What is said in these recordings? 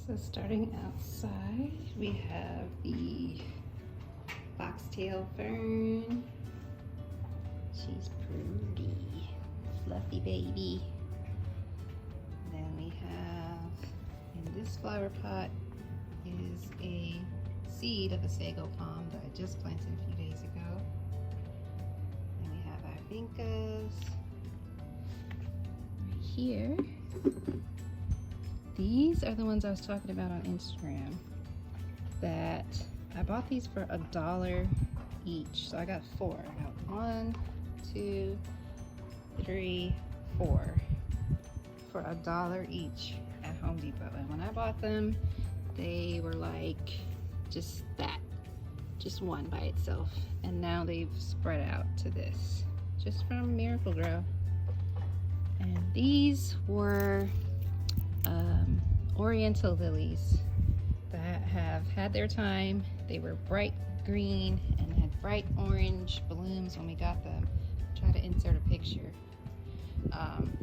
So starting outside, we have the Foxtail Fern. She's pretty, fluffy baby. Then we have, in this flower pot, is a seed of a Sago Palm that I just planted a few days ago. Then we have our Vincas. Right here. These are the ones I was talking about on Instagram that I bought these for $1 each. So I got 4. I got 1, 2, 3, 4 for $1 each at Home Depot. And when I bought them, they were like just that, just one by itself. And now they've spread out to this, just from Miracle-Gro. And these were Oriental lilies that have had their time. They were bright green and had bright orange blooms when we got them. I'll try to insert a picture.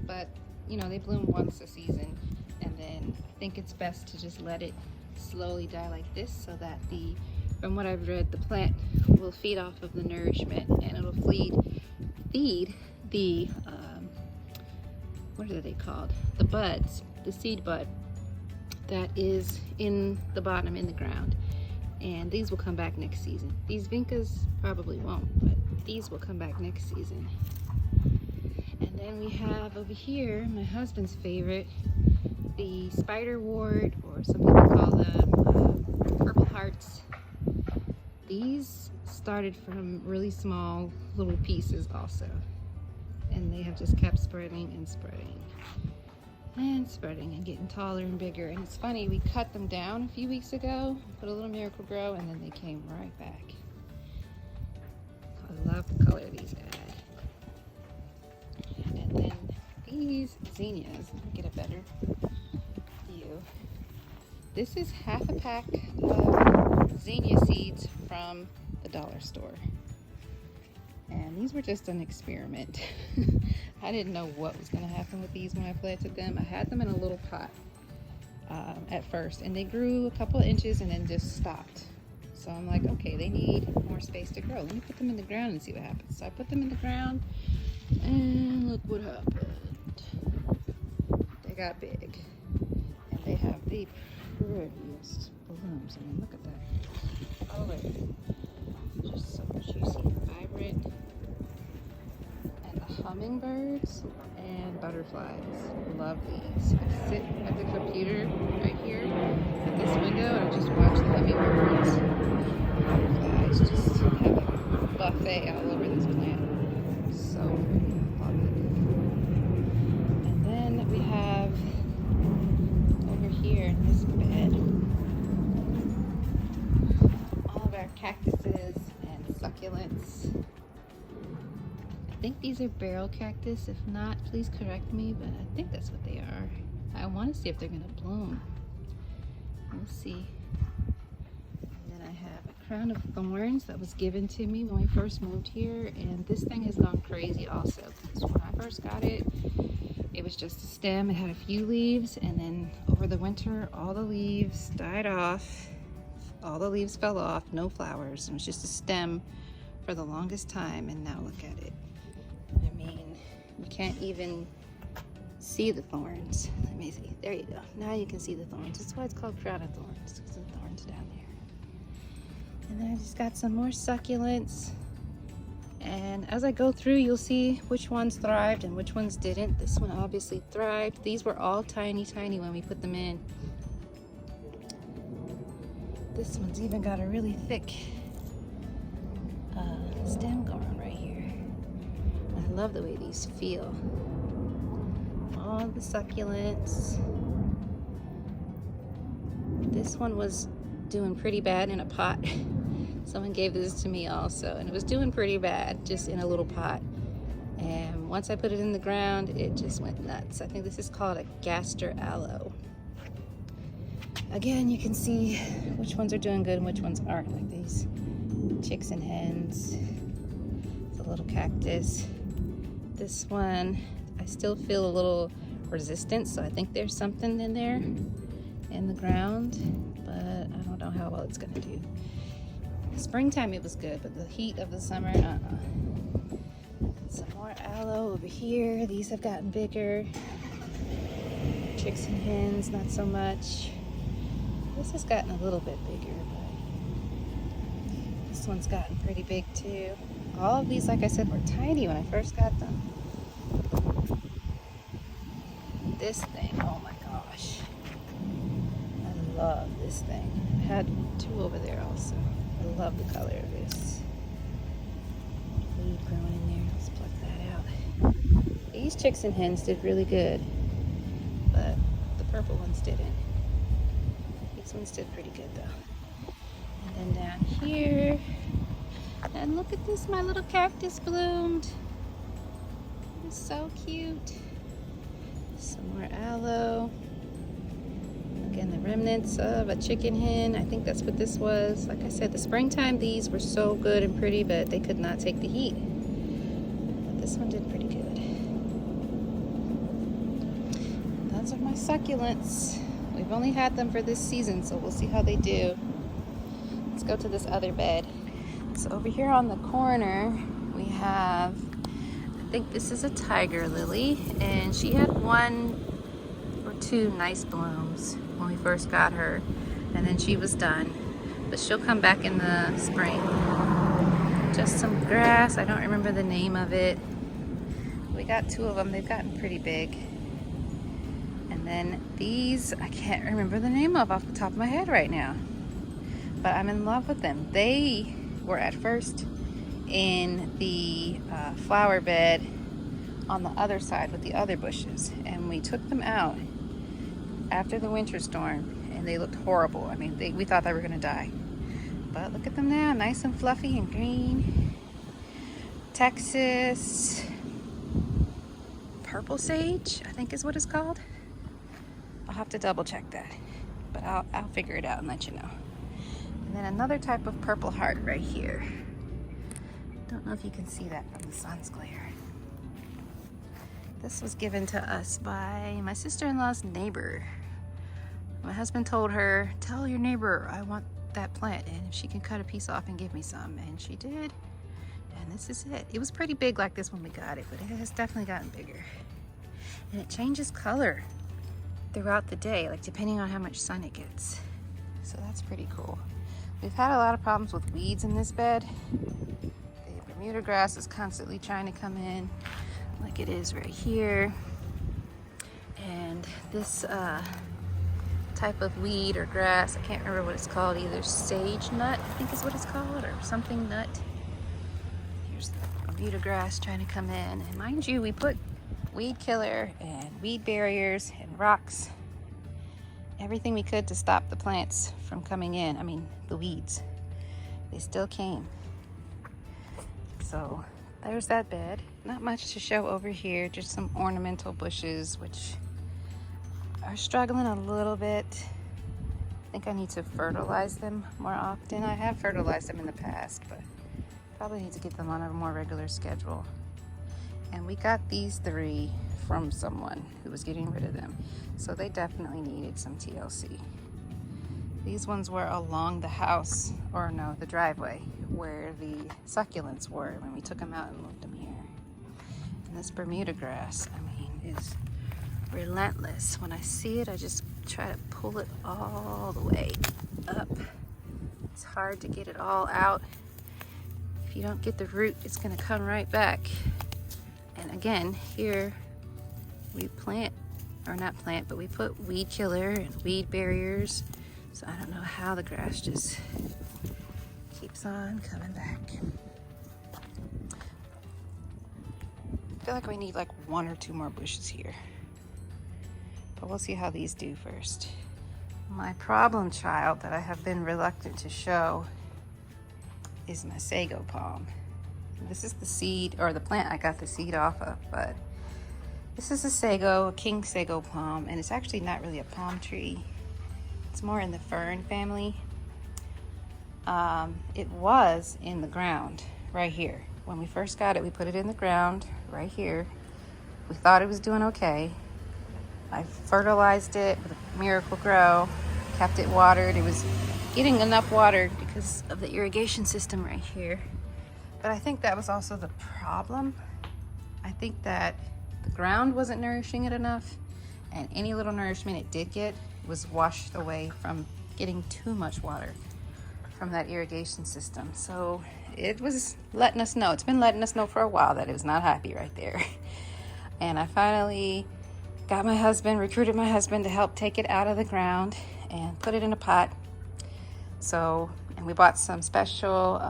But you know, they bloom once a season, and then I think it's best to just let it slowly die like this, so that from what I've read, the plant will feed off of the nourishment, and it'll feed the what are they called? The buds, the seed bud that is in the bottom in the ground. And these will come back next season. These Vincas probably won't, but these will come back next season. And then we have over here, my husband's favorite, the spiderwort, or some people call them purple hearts. These started from really small little pieces also. And they have just kept spreading and spreading and spreading and getting taller and bigger. And it's funny, we cut them down a few weeks ago, put a little Miracle-Gro, and then they came right back. I love the color these add. And then these zinnias, let me get a better view. This is half a pack of Zinnia Seeds from the dollar store. And these were just an experiment. I didn't know what was going to happen with these when I planted them. I had them in a little pot at first, and they grew a couple of inches and then just stopped. So I'm like, okay, they need more space to grow. Let me put them in the ground and see what happens. So I put them in the ground, and look what happened. They got big, and they have the prettiest blooms. I mean, look at that color. Just so juicy and vibrant. And the hummingbirds and butterflies love these. I sit at the computer right here at this window and I just watch the hummingbirds. Butterflies just have a buffet all over this plant. So pretty. Love it. And then we have over here in this bed all of our cactuses and succulents. I think these are barrel cactus. If not, please correct me, but I think that's what they are. I want to see if they're going to bloom. We'll see. And then I have a crown of thorns that was given to me when we first moved here, and this thing has gone crazy also. Because when I first got it, it was just a stem. It had a few leaves, and then over the winter, all the leaves died off. All the leaves fell off, no flowers. It was just a stem for the longest time, and now look at it. I mean, you can't even see the thorns. Let me see. There you go. Now you can see the thorns. That's why it's called crown of thorns, because the thorns down there. And then I just got some more succulents. And as I go through, you'll see which ones thrived and which ones didn't. This one obviously thrived. These were all tiny, tiny when we put them in. This one's even got a really thick stem going right here. I love the way these feel. All the succulents. This one was doing pretty bad in a pot. Someone gave this to me also, and it was doing pretty bad just in a little pot. And once I put it in the ground, it just went nuts. I think this is called a Gaster Aloe. Again, you can see which ones are doing good and which ones aren't, like these chicks and hens. It's a little cactus. This one, I still feel a little resistant, so I think there's something in there. And the ground, but I don't know how well it's gonna do. Springtime it was good, but the heat of the summer, Some more aloe over here. These have gotten bigger. Chicks and hens, not so much. This has gotten a little bit bigger, but this one's gotten pretty big too. All of these, like I said, were tiny when I first got them. This thing, oh my gosh. I love this thing. I had two over there also. I love the color of this. Weed growing in there. Let's pluck that out. These chicks and hens did really good, but the purple ones didn't. These ones did pretty good though. And then down here, and look at this, my little cactus bloomed. It's so cute. Some more aloe. Again, the remnants of a chicken hen. I think that's what this was. Like I said, the springtime, these were so good and pretty, but they could not take the heat. But this one did pretty good. Those are my succulents. We've only had them for this season, so we'll see how they do. Let's go to this other bed. So over here on the corner, we have, I think this is a tiger lily, and she had 1 or 2 nice blooms when we first got her, and then she was done. But she'll come back in the spring. Just some grass, I don't remember the name of it. We got 2 of them, they've gotten pretty big. And then these, I can't remember the name of off the top of my head right now. But I'm in love with them. They were at first in the flower bed on the other side with the other bushes, and we took them out after the winter storm, and they looked horrible. I mean, we thought they were gonna die, but look at them now, nice and fluffy and green. Texas purple sage, I think is what it's called. I'll have to double check that, but I'll figure it out and let you know. And then another type of purple heart right here. Don't know if you can see that from the sun's glare. This was given to us by my sister-in-law's neighbor. My husband told her, tell your neighbor I want that plant, and if she can cut a piece off and give me some, and she did. And this is it. It was pretty big like this when we got it, but it has definitely gotten bigger. And it changes color throughout the day, like depending on how much sun it gets. So that's pretty cool. We've had a lot of problems with weeds in this bed. The Bermuda grass is constantly trying to come in, like it is right here. And this type of weed or grass, I can't remember what it's called, either sage nut, I think is what it's called, or something nut. Here's the Bermuda grass trying to come in. And mind you, we put weed killer and weed barriers and rocks, everything we could to stop the plants from coming in. I mean, the weeds. They still came. So there's that bed. Not much to show over here, just some ornamental bushes which are struggling a little bit. I think I need to fertilize them more often. I have fertilized them in the past, but probably need to get them on a more regular schedule. And we got these 3 from someone who was getting rid of them, so they definitely needed some TLC. These ones were along the house, or no, the driveway, where the succulents were when we took them out and moved them here. And this Bermuda grass, I mean, is relentless. When I see it, I just try to pull it all the way up. It's hard to get it all out. If you don't get the root, it's gonna come right back. And again, here we plant, or not plant, but we put weed killer and weed barriers. So I don't know how the grass just keeps on coming back. I feel like we need like 1 or 2 more bushes here. But we'll see how these do first. My problem child that I have been reluctant to show is my Sago Palm. This is the seed, or the plant I got the seed off of, but this is a sago, a king sago palm, and it's actually not really a palm tree. It's more in the fern family. It was in the ground right here. When we first got it, we put it in the ground right here. We thought it was doing okay. I fertilized it with a Miracle Grow, kept it watered. It was getting enough water because of the irrigation system right here. But I think that was also the problem. I think that the ground wasn't nourishing it enough, and any little nourishment it did get was washed away from getting too much water from that irrigation system. So it was letting us know, it's been letting us know for a while that it was not happy right there. And I finally got my husband, recruited my husband to help take it out of the ground and put it in a pot. So, and we bought some special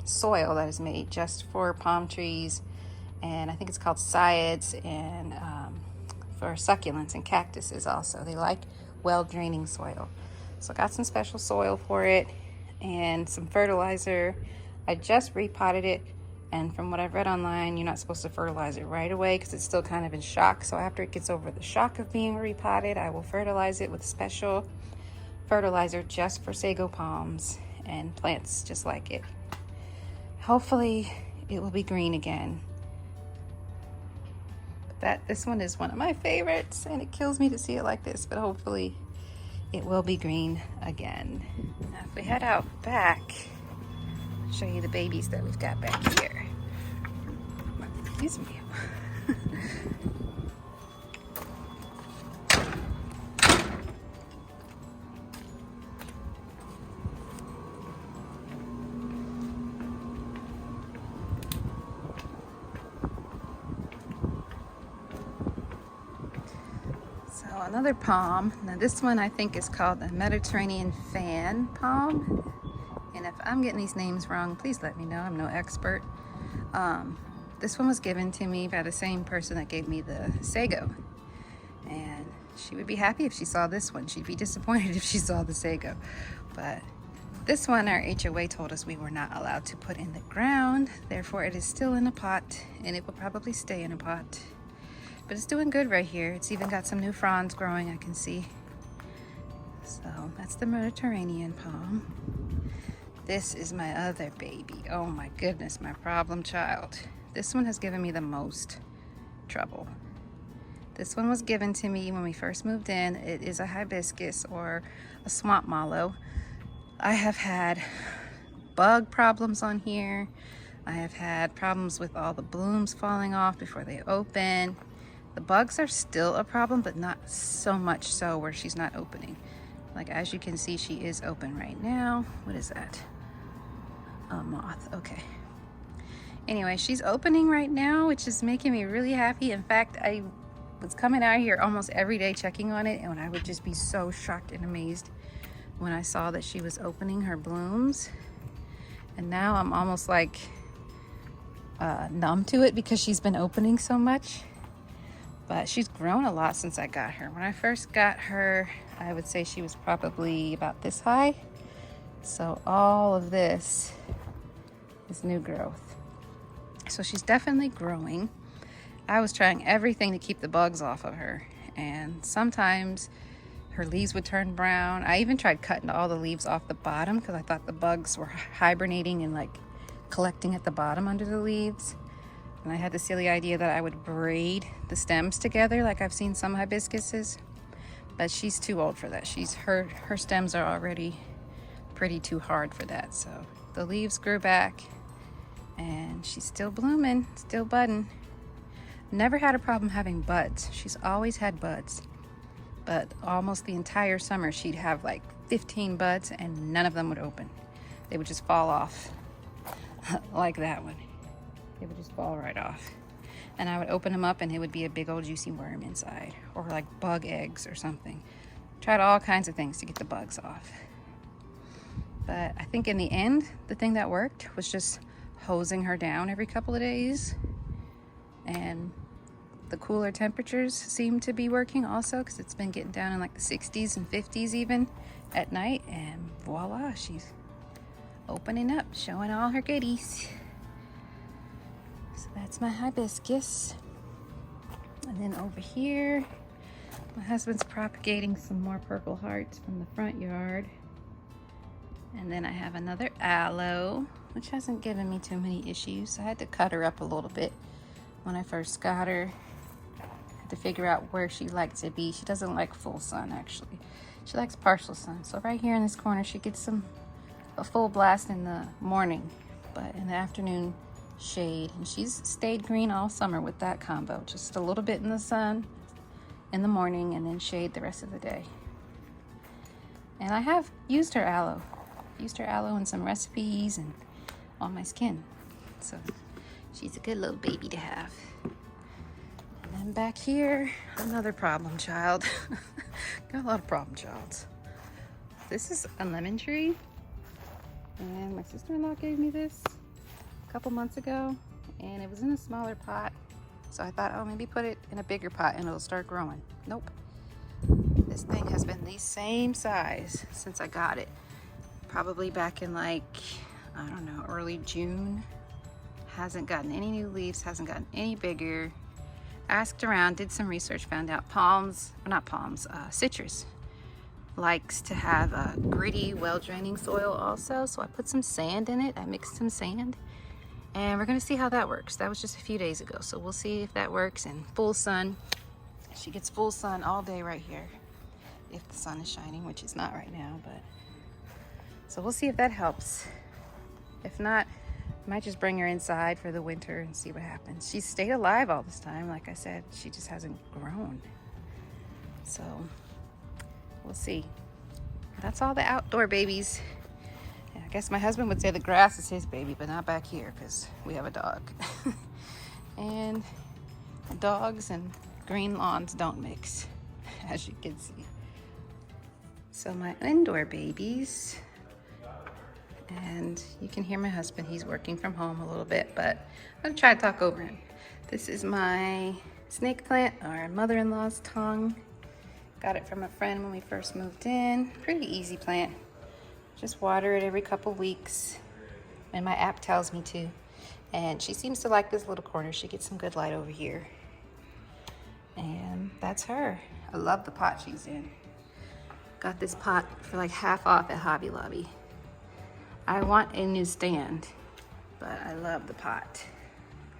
soil that is made just for palm trees, and I think it's called Seeds, and for succulents and cactuses also. They like well-draining soil. So I got some special soil for it and some fertilizer. I just repotted it, and from what I've read online, you're not supposed to fertilize it right away because it's still kind of in shock. So after it gets over the shock of being repotted, I will fertilize it with special fertilizer just for sago palms and plants just like it. Hopefully it will be green again. This one is one of my favorites, and it kills me to see it like this, but hopefully it will be green again. Now if we head out back, I'll show you the babies that we've got back here. Excuse me. So another palm. Now this one I think is called the Mediterranean fan palm. And if I'm getting these names wrong, please let me know. I'm no expert. This one was given to me by the same person that gave me the sago. And she would be happy if she saw this one. She'd be disappointed if she saw the sago. But this one, our HOA told us we were not allowed to put in the ground. Therefore, it is still in a pot, and it will probably stay in a pot. But it's doing good right here. It's even got some new fronds growing, I can see. So that's the Mediterranean palm. This is my other baby. Oh my goodness, my problem child. This one has given me the most trouble. This one was given to me when we first moved in. It is a hibiscus or a swamp mallow. I have had bug problems on here. I have had problems with all the blooms falling off before they open. The bugs are still a problem, but not so much so where she's not opening. Like as you can see, she is open right now. What is that? A moth, okay. Anyway, she's opening right now, which is making me really happy. In fact, I was coming out here almost every day checking on it, and I would just be so shocked and amazed when I saw that she was opening her blooms. And now I'm almost like numb to it because she's been opening so much. But she's grown a lot since I got her. When I first got her, I would say she was probably about this high. So all of this is new growth. So she's definitely growing. I was trying everything to keep the bugs off of her. And sometimes her leaves would turn brown. I even tried cutting all the leaves off the bottom because I thought the bugs were hibernating and like collecting at the bottom under the leaves. And I had the silly idea that I would braid the stems together like I've seen some hibiscuses. But she's too old for that. Her stems are already pretty too hard for that. So the leaves grew back and she's still blooming, still budding. Never had a problem having buds. She's always had buds. But almost the entire summer she'd have like 15 buds and none of them would open. They would just fall off like that one. They would just fall right off. And I would open them up and it would be a big old juicy worm inside, or like bug eggs or something. Tried all kinds of things to get the bugs off. But I think in the end, the thing that worked was just hosing her down every couple of days. And the cooler temperatures seem to be working also, because it's been getting down in like the 60s and 50s even at night. And voila, she's opening up, showing all her goodies. So that's my hibiscus. And then over here, my husband's propagating some more purple hearts from the front yard. And then I have another aloe, which hasn't given me too many issues. I had to cut her up a little bit when I first got her. I had to figure out where she liked to be. She doesn't like full sun, actually. She likes partial sun. So right here in this corner, she gets a full blast in the morning, but in the afternoon, shade. And she's stayed green all summer with that combo. Just a little bit in the sun in the morning and then shade the rest of the day. And I have used her aloe. Used her aloe in some recipes and on my skin. So she's a good little baby to have. And then back here, another problem child. Got a lot of problem childs. This is a lemon tree. And my sister-in-law gave me this a couple months ago, and it was in a smaller pot. So I thought, oh, maybe put it in a bigger pot and it'll start growing. Nope. This thing has been the same size since I got it. Probably back in like, I don't know, early June. Hasn't gotten any new leaves, hasn't gotten any bigger. Asked around, did some research, found out citrus likes to have a gritty, well-draining soil also. So I put some sand in it. I mixed some sand. And we're gonna see how that works. That was just a few days ago. So we'll see if that works in full sun. She gets full sun all day right here. If the sun is shining, which it's not right now, but. So we'll see if that helps. If not, I might just bring her inside for the winter and see what happens. She's stayed alive all this time. Like I said, she just hasn't grown. So we'll see. That's all the outdoor babies. I guess my husband would say the grass is his baby, but not back here because we have a dog. And dogs and green lawns don't mix, as you can see. So my indoor babies, and you can hear my husband, he's working from home a little bit, but I'm gonna try to talk over him. This is my snake plant, our mother-in-law's tongue. Got it from a friend when we first moved in. Pretty easy plant. Just water it every couple weeks, and my app tells me to. And she seems to like this little corner. She gets some good light over here. And that's her. I love the pot she's in. Got this pot for like half off at Hobby Lobby. I want a new stand, but I love the pot.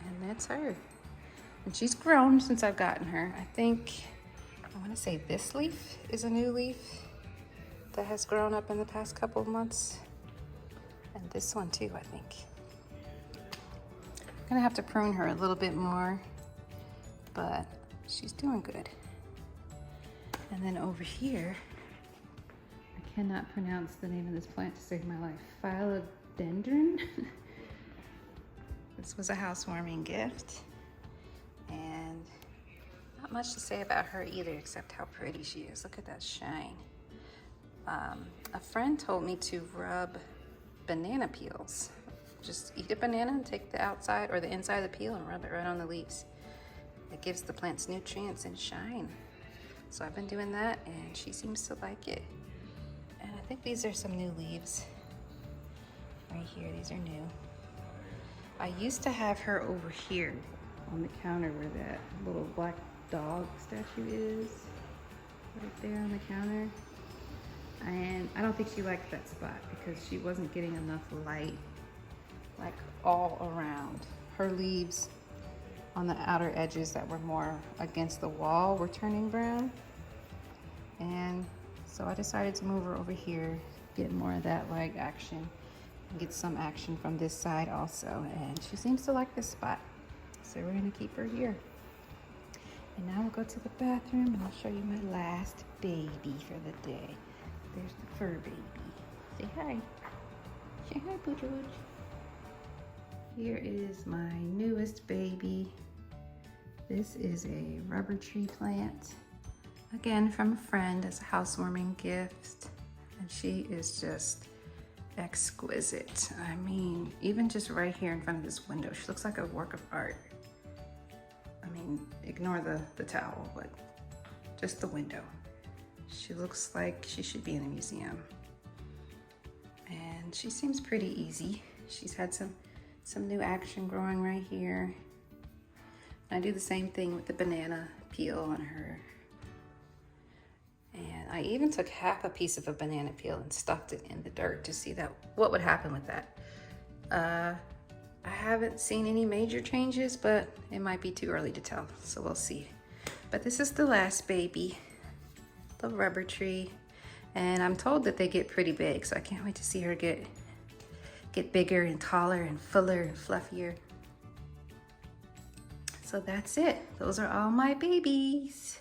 And that's her. And she's grown since I've gotten her. I think, I want to say this leaf is a new leaf that has grown up in the past couple of months. And this one too, I think. I'm gonna have to prune her a little bit more, but she's doing good. And then over here, I cannot pronounce the name of this plant to save my life. Phylodendron. This was a housewarming gift. And not much to say about her either, except how pretty she is. Look at that shine. A friend told me to rub banana peels. Just eat a banana and take the outside or the inside of the peel and rub it right on the leaves. It gives the plants nutrients and shine. So I've been doing that, and she seems to like it. And I think these are some new leaves. Right here, these are new. I used to have her over here on the counter where that little black dog statue is. Right there on the counter. And I don't think she liked that spot because she wasn't getting enough light, like all around. Her leaves on the outer edges that were more against the wall were turning brown. And so I decided to move her over here, get more of that light action, and get some action from this side also. And she seems to like this spot. So we're gonna keep her here. And now we'll go to the bathroom and I'll show you my last baby for the day. There's the fur baby. Say hi. Say hi, Pooch. Here is my newest baby. This is a rubber tree plant. Again, from a friend as a housewarming gift. And she is just exquisite. I mean, even just right here in front of this window, she looks like a work of art. I mean, ignore the towel, but just the window. She looks like she should be in a museum. And she seems pretty easy. She's had some new action growing right here. I do the same thing with the banana peel on her. And I even took half a piece of a banana peel and stuffed it in the dirt to see what would happen with that. I haven't seen any major changes, but it might be too early to tell, so we'll see. But this is the last baby, the rubber tree. And I'm told that they get pretty big, so I can't wait to see her get bigger and taller and fuller and fluffier. So that's it. Those are all my babies.